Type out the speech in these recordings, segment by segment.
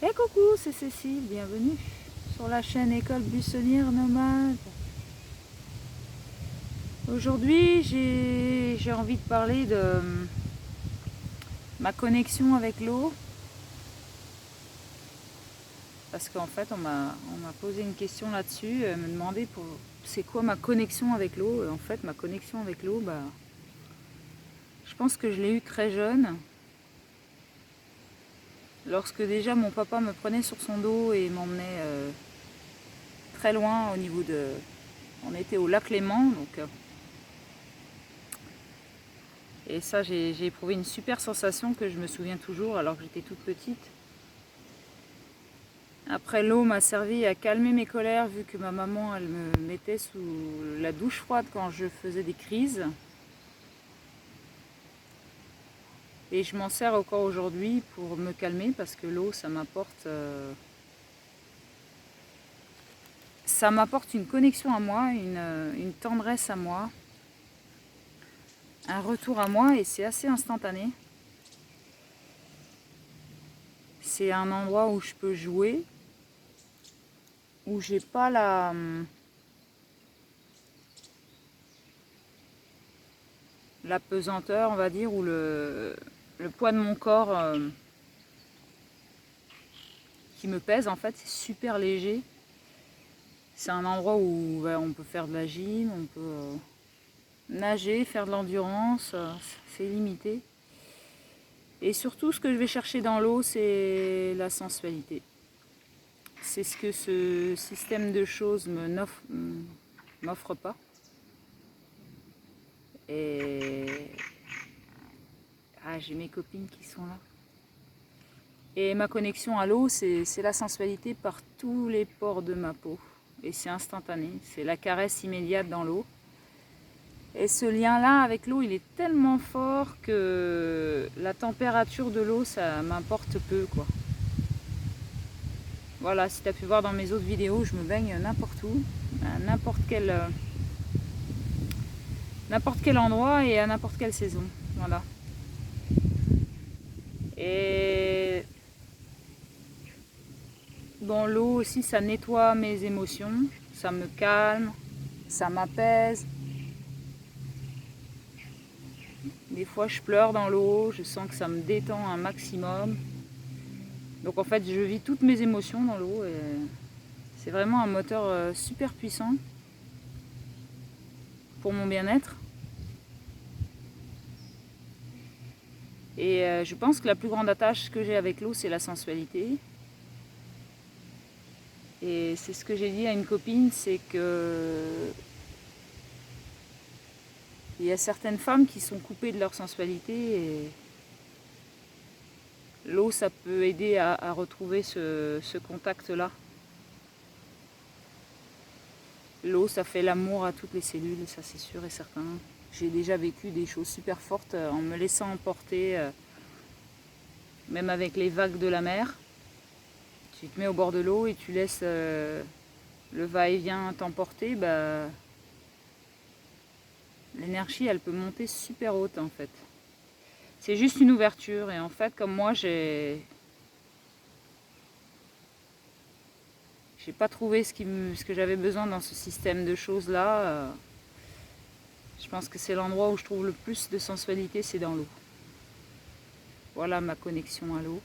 Et coucou, c'est Cécile, bienvenue sur la chaîne École Buissonnière Nomade. Aujourd'hui, j'ai envie de parler de ma connexion avec l'eau. Parce qu'en fait, on m'a posé une question là-dessus, me demander c'est quoi ma connexion avec l'eau. En fait, ma connexion avec l'eau, je pense que je l'ai eue très jeune. Lorsque déjà mon papa me prenait sur son dos et m'emmenait très loin au niveau de... On était au lac Léman, donc... Et ça, j'ai éprouvé une super sensation que je me souviens toujours alors que j'étais toute petite. Après, l'eau m'a servi à calmer mes colères vu que ma maman, elle me mettait sous la douche froide quand je faisais des crises. Et je m'en sers encore aujourd'hui pour me calmer parce que l'eau, ça m'apporte une connexion à moi, une tendresse à moi, un retour à moi et c'est assez instantané. C'est un endroit où je peux jouer, où j'ai pas la pesanteur, on va dire, ou le poids de mon corps qui me pèse. En fait, c'est super léger. C'est un endroit où on peut faire de la gym, on peut nager, faire de l'endurance, c'est limité. Et surtout, ce que je vais chercher dans l'eau, c'est la sensualité. C'est ce que ce système de choses m'offre pas. Et j'ai mes copines qui sont là. Et ma connexion à l'eau, c'est la sensualité par tous les pores de ma peau. Et c'est instantané, c'est la caresse immédiate dans l'eau. Et ce lien-là avec l'eau, il est tellement fort que la température de l'eau, ça m'importe peu, quoi. Voilà, si tu as pu voir dans mes autres vidéos, je me baigne n'importe où, à n'importe quel endroit et à n'importe quelle saison. Voilà. Et dans l'eau aussi, ça nettoie mes émotions, ça me calme, ça m'apaise. Des fois, je pleure dans l'eau, je sens que ça me détend un maximum. Donc en fait, je vis toutes mes émotions dans l'eau et c'est vraiment un moteur super puissant pour mon bien-être. Et je pense que la plus grande attache que j'ai avec l'eau, c'est la sensualité. Et c'est ce que j'ai dit à une copine, c'est que il y a certaines femmes qui sont coupées de leur sensualité et l'eau, ça peut aider à retrouver ce contact-là. L'eau, ça fait l'amour à toutes les cellules, ça c'est sûr et certain. J'ai déjà vécu des choses super fortes en me laissant emporter, même avec les vagues de la mer. Tu te mets au bord de l'eau et tu laisses le va-et-vient t'emporter, l'énergie, elle peut monter super haute en fait. C'est juste une ouverture et en fait, comme moi, j'ai pas trouvé ce que j'avais besoin dans ce système de choses là. Je pense que c'est l'endroit où je trouve le plus de sensualité, c'est dans l'eau. Voilà ma connexion à l'eau.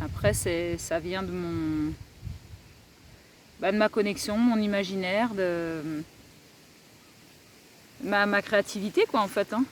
Après, ça vient de de ma connexion, mon imaginaire, de ma créativité, quoi, en fait. Hein.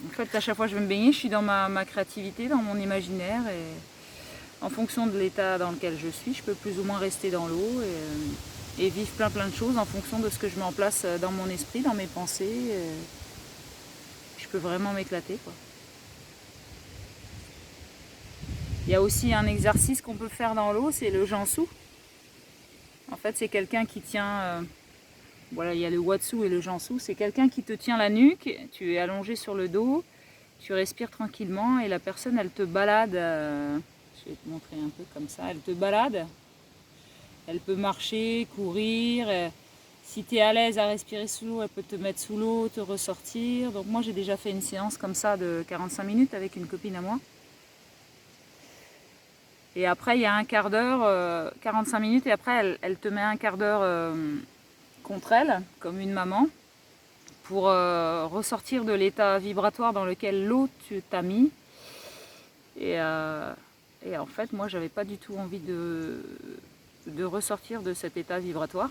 En fait, à chaque fois que je vais me baigner, je suis dans ma créativité, dans mon imaginaire. Et en fonction de l'état dans lequel je suis, je peux plus ou moins rester dans l'eau et vivre plein de choses en fonction de ce que je mets en place dans mon esprit, dans mes pensées. Je peux vraiment m'éclater, quoi. Il y a aussi un exercice qu'on peut faire dans l'eau, c'est le Jansu. En fait, c'est quelqu'un qui tient... voilà, il y a le Watsu et le Jansu. C'est quelqu'un qui te tient la nuque, tu es allongé sur le dos, tu respires tranquillement et la personne, elle te balade. Je vais te montrer un peu comme ça. Elle te balade. Elle peut marcher, courir. Si tu es à l'aise à respirer sous l'eau, elle peut te mettre sous l'eau, te ressortir. Donc moi j'ai déjà fait une séance comme ça de 45 minutes avec une copine à moi. Et après il y a un quart d'heure, 45 minutes, et après elle te met un quart d'heure contre elle, comme une maman, pour ressortir de l'état vibratoire dans lequel l'eau t'a mis. Et en fait moi j'avais pas du tout envie de ressortir de cet état vibratoire.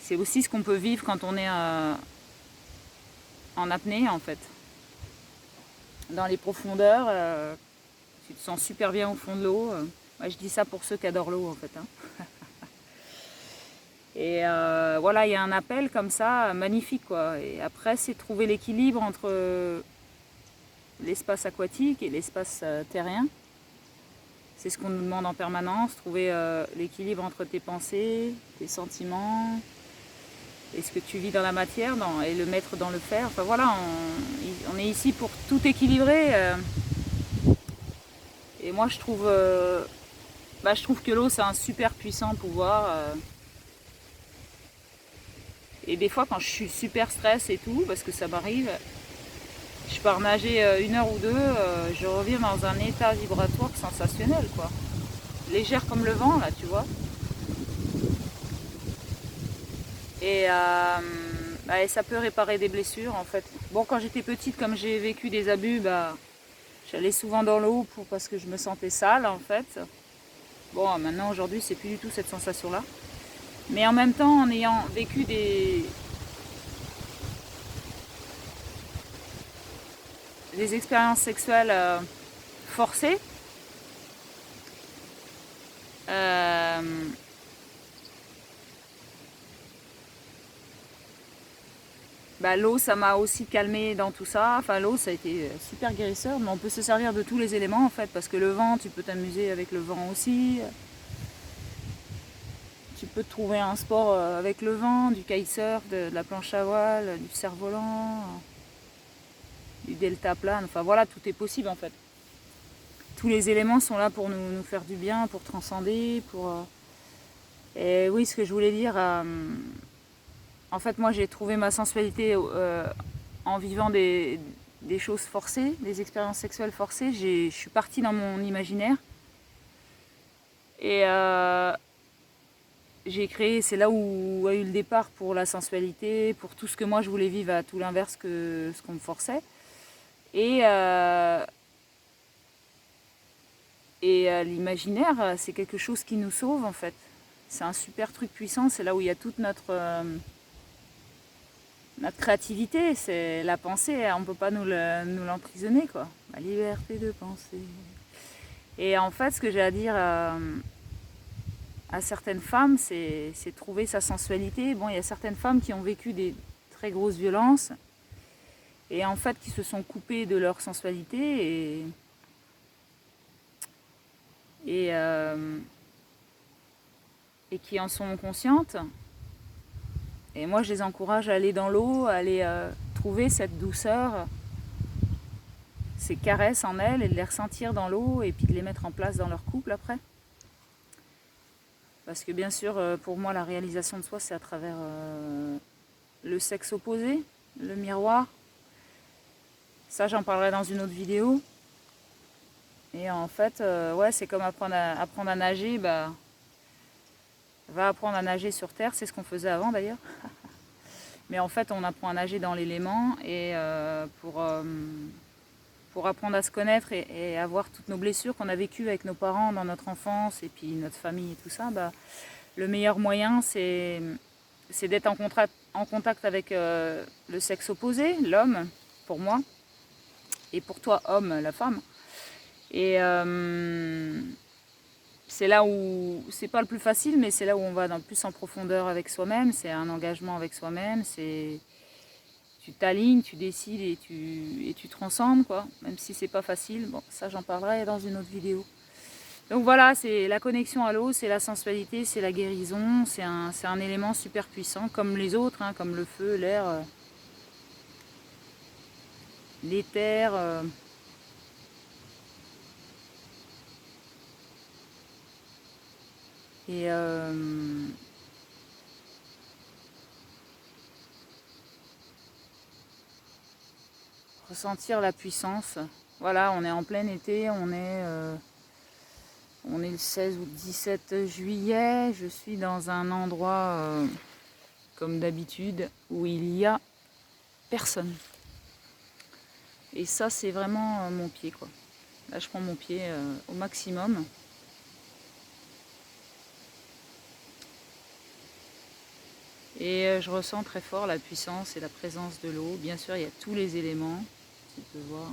C'est aussi ce qu'on peut vivre quand on est en apnée en fait. Dans les profondeurs, tu te sens super bien au fond de l'eau. Moi, je dis ça pour ceux qui adorent l'eau en fait. Hein. Et voilà, il y a un appel comme ça, magnifique quoi. Et après, c'est trouver l'équilibre entre l'espace aquatique et l'espace terrien. C'est ce qu'on nous demande en permanence, trouver l'équilibre entre tes pensées, tes sentiments, et ce que tu vis dans la matière et le mettre dans le faire. Enfin voilà, on est ici pour tout équilibrer. Et moi je trouve que l'eau c'est un super puissant pouvoir. Et des fois quand je suis super stress et tout, parce que ça m'arrive, je pars nager 1 heure ou deux, je reviens dans un état vibratoire sensationnel quoi. Légère comme le vent là, tu vois. Et ça peut réparer des blessures en fait. Bon, quand j'étais petite, comme j'ai vécu des abus, j'allais souvent dans l'eau parce que je me sentais sale en fait. Bon, maintenant aujourd'hui c'est plus du tout cette sensation là. Mais en même temps, en ayant vécu des expériences sexuelles forcées, l'eau ça m'a aussi calmé dans tout ça. Enfin l'eau ça a été super guérisseur, mais on peut se servir de tous les éléments en fait, parce que le vent, tu peux t'amuser avec le vent aussi. Tu peux trouver un sport avec le vent, du kitesurf, de la planche à voile, du cerf-volant, du deltaplane. Enfin voilà, tout est possible en fait. Tous les éléments sont là pour nous faire du bien, pour transcender, Et oui, ce que je voulais dire, en fait moi j'ai trouvé ma sensualité en vivant des choses forcées, des expériences sexuelles forcées. Je suis partie dans mon imaginaire. Et j'ai créé, c'est là où a eu le départ pour la sensualité, pour tout ce que moi je voulais vivre, à tout l'inverse que ce qu'on me forçait. Et l'imaginaire, c'est quelque chose qui nous sauve en fait. C'est un super truc puissant, c'est là où il y a toute notre créativité, c'est la pensée, on ne peut pas nous l'emprisonner quoi. La liberté de penser. Et en fait, ce que j'ai à dire à certaines femmes, c'est trouver sa sensualité. Bon, il y a certaines femmes qui ont vécu des très grosses violences et en fait qui se sont coupées de leur sensualité et qui en sont conscientes. Et moi, je les encourage à aller dans l'eau, à aller trouver cette douceur, ces caresses en elles, et de les ressentir dans l'eau et puis de les mettre en place dans leur couple après. Parce que bien sûr, pour moi, la réalisation de soi, c'est à travers le sexe opposé, le miroir. Ça, j'en parlerai dans une autre vidéo. Et en fait, ouais, c'est comme apprendre à nager. Va apprendre à nager sur Terre, c'est ce qu'on faisait avant d'ailleurs. Mais en fait, on apprend à nager dans l'élément et pour apprendre à se connaître et à voir toutes nos blessures qu'on a vécues avec nos parents dans notre enfance et puis notre famille et tout ça, le meilleur moyen, c'est d'être en contact avec le sexe opposé, l'homme, pour moi, et pour toi, homme, la femme. Et c'est là où, c'est pas le plus facile, mais c'est là où on va plus en profondeur avec soi-même, c'est un engagement avec soi-même, tu t'alignes, tu décides et tu transcendes, quoi, même si c'est pas facile. Bon, ça j'en parlerai dans une autre vidéo. Donc voilà, c'est la connexion à l'eau, c'est la sensualité, c'est la guérison, c'est un élément super puissant, comme les autres, hein, comme le feu, l'air, l'éther. Et ressentir la puissance. Voilà, on est en plein été, on est le 16 ou 17 juillet. Je suis dans un endroit, comme d'habitude, où il y a personne. Et ça, c'est vraiment mon pied, quoi. Là, je prends mon pied au maximum. Et je ressens très fort la puissance et la présence de l'eau. Bien sûr, il y a tous les éléments, tu peux voir.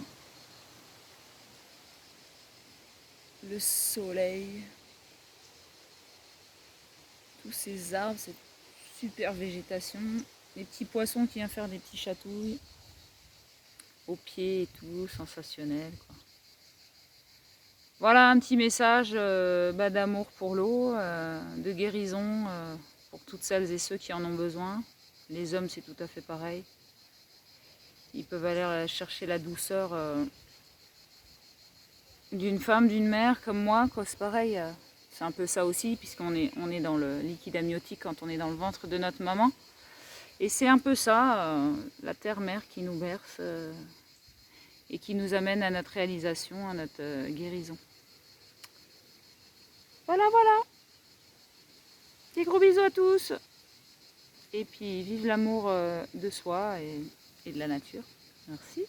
Le soleil, tous ces arbres, cette super végétation, les petits poissons qui viennent faire des petits chatouilles aux pieds et tout, sensationnel, quoi. Voilà un petit message d'amour pour l'eau, de guérison pour toutes celles et ceux qui en ont besoin. Les hommes, c'est tout à fait pareil. Ils peuvent aller chercher la douceur d'une femme, d'une mère comme moi, quoi. C'est pareil. C'est un peu ça aussi, puisqu'on est dans le liquide amniotique quand on est dans le ventre de notre maman. Et c'est un peu ça, la terre-mère qui nous berce et qui nous amène à notre réalisation, à notre guérison. Voilà, voilà. Des gros bisous à tous. Et puis, vive l'amour de soi et de la nature. Merci.